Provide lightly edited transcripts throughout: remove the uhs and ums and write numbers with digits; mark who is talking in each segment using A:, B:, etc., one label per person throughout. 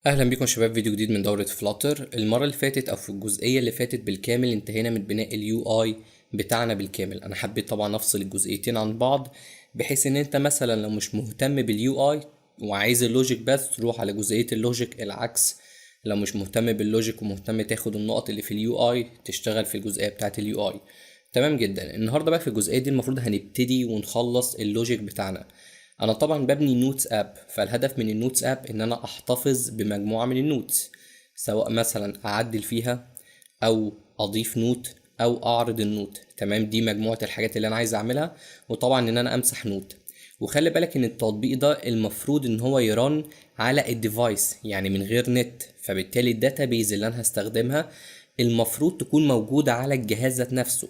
A: اهلا بيكم شباب، فيديو جديد من دورة فلاتر. المرة اللي فاتت او في الجزئية اللي فاتت بالكامل انتهينا من بناء اليو اي بتاعنا بالكامل. انا حبيت طبعا افصل الجزئيتين عن بعض، بحيث ان انت مثلا لو مش مهتم باليو اي وعايز اللوجيك بس تروح على جزئية اللوجيك، العكس لو مش مهتم باللوجيك ومهتم تاخد النقط اللي في اليو اي تشتغل في الجزئية بتاعت اليو اي. تمام جدا. النهاردة بقى في الجزئية دي المفروض هنبتدي ونخلص اللوجيك بتاعنا. انا طبعا ببني نوتس اب، فالهدف من النوتس اب ان انا احتفظ بمجموعة من النوتس، سواء مثلا اعدل فيها او اضيف نوت او اعرض النوت. تمام، دي مجموعة الحاجات اللي انا عايز اعملها. وطبعا ان انا امسح نوت. وخلي بالك ان التطبيق ده المفروض ان هو يرن على الديفايس، يعني من غير نت، فبالتالي الداتابيز اللي انا هستخدمها المفروض تكون موجودة على الجهاز ذات نفسه.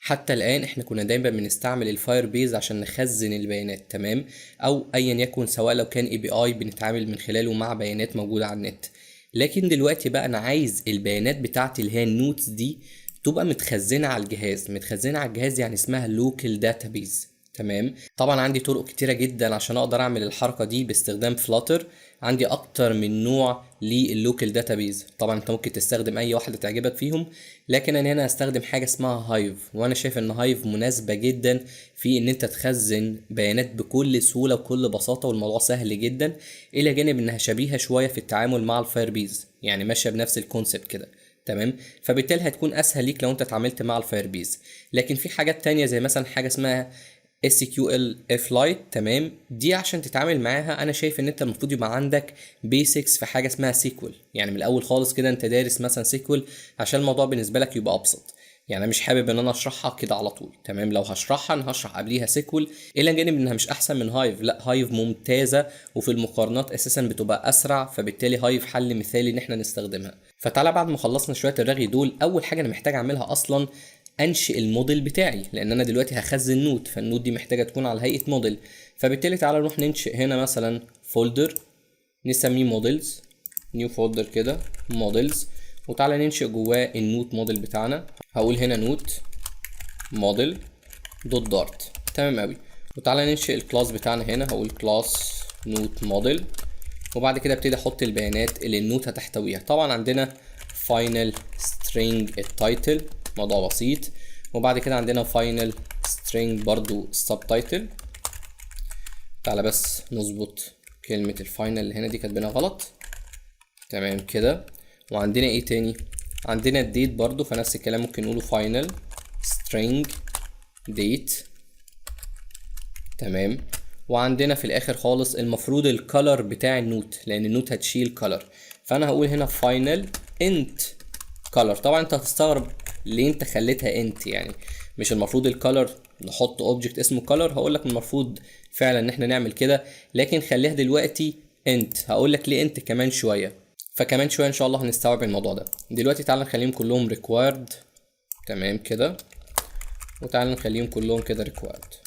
A: حتى الآن احنا كنا دايما بنستعمل الفاير بيز عشان نخزن البيانات، تمام، او ايا يكن، سواء لو كان اي بي اي بنتعامل من خلاله مع بيانات موجودة على النت. لكن دلوقتي بقى انا عايز البيانات بتاعتي اللي هي النوتس دي تبقى متخزنة على الجهاز. متخزنة على الجهاز يعني اسمها لوكال داتابيز. تمام، طبعا عندي طرق كتيرة جدا عشان اقدر اعمل الحركة دي باستخدام فلاتر. عندي اكتر من نوع لللوكال داتابيز، طبعا انت ممكن تستخدم اي واحدة تعجبك فيهم، لكن انا هنا هستخدم حاجة اسمها هايف. وانا شايف ان هايف مناسبة جدا في ان انت تخزن بيانات بكل سهولة وكل بساطة، والموضوع سهل جدا، الى جانب انها شبيهة شوية في التعامل مع الفاير بيز، يعني ماشية بنفس الكونسبت كده. تمام، فبالتالي هتكون اسهل ليك لو انت اتعاملت مع الفاير بيز. لكن في حاجات تانية زي مثلا حاجة اسمها SQL Flight. تمام، دي عشان تتعامل معاها انا شايف ان انت المفروض يبقى عندك بيسكس في حاجه اسمها سيكوال، يعني من الاول خالص كده انت دارس مثلا سيكوال عشان الموضوع بالنسبه لك يبقى ابسط. يعني انا مش حابب ان انا اشرحها كده على طول. تمام، لو هشرحها انا هشرح قبليها سيكوال، الى جانب انها مش احسن من هايف، لا هايف ممتازه، وفي المقارنات اساسا بتبقى اسرع، فبالتالي هايف حل مثالي ان احنا نستخدمها. فتعالى بعد ما خلصنا شويه الرغي دول، اول حاجه انا محتاج اعملها اصلا انشئ الموديل بتاعي، لان انا دلوقتي هخزن نوت، فالنوت دي محتاجه تكون على هيئه موديل. فبالتالي تعالى نروح ننشئ هنا مثلا فولدر نسميه موديلز، نيو فولدر كده موديلز، وتعالى ننشئ جواه النوت موديل بتاعنا. هقول هنا نوت موديل دوت دارت. تمام قوي. وتعالى ننشئ الكلاس بتاعنا هنا، هقول كلاس نوت موديل، وبعد كده ابتدي احط البيانات اللي النوت هتحتويها. طبعا عندنا final string التايتل، موضوع بسيط، وبعد كده عندنا final string برضو subtitle. تعالى بس نظبط كلمة الفاينل اللي هنا دي كاتبينها غلط. تمام كده. وعندنا ايه تاني؟ عندنا الديت برضو، فنفس الكلام ممكن نقوله final string date. تمام. وعندنا في الاخر خالص المفروض الكالر بتاع النوت، لان النوت هتشيل كالر، فانا هقول هنا final int color. طبعا انت هتستغرب ليه انت خليتها انت، يعني مش المفروض الكالر نحط اوبجكت اسمه color؟ هقول لك المفروض فعلا ان احنا نعمل كده، لكن خليها دلوقتي انت. هقول لك ليه انت كمان شويه، فكمان شويه ان شاء الله هنستوعب الموضوع ده. دلوقتي تعالى نخليهم كلهم required. تمام كده. وتعالى نخليهم كلهم كده required.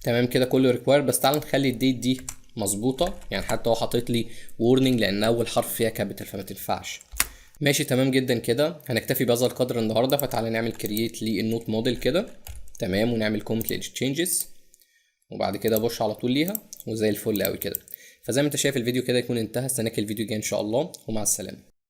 A: تمام كده كله ريكواير. بس تعالى نخلي الديت دي مظبوطه، يعني حتى هو حاطط لي وورنينج لان اول حرف فيها كابيتال فما تنفعش. ماشي تمام جدا كده. هنكتفي بهذا القدر النهارده، فتعالى نعمل كرييت للنوت موديل كده. تمام، ونعمل كومنت للتشينجز، وبعد كده بوش على طول ليها، وزي الفل قوي كده. فزي ما انت شايف الفيديو كده يكون انتهى. استناك الفيديو الجاي ان شاء الله، ومع السلامه.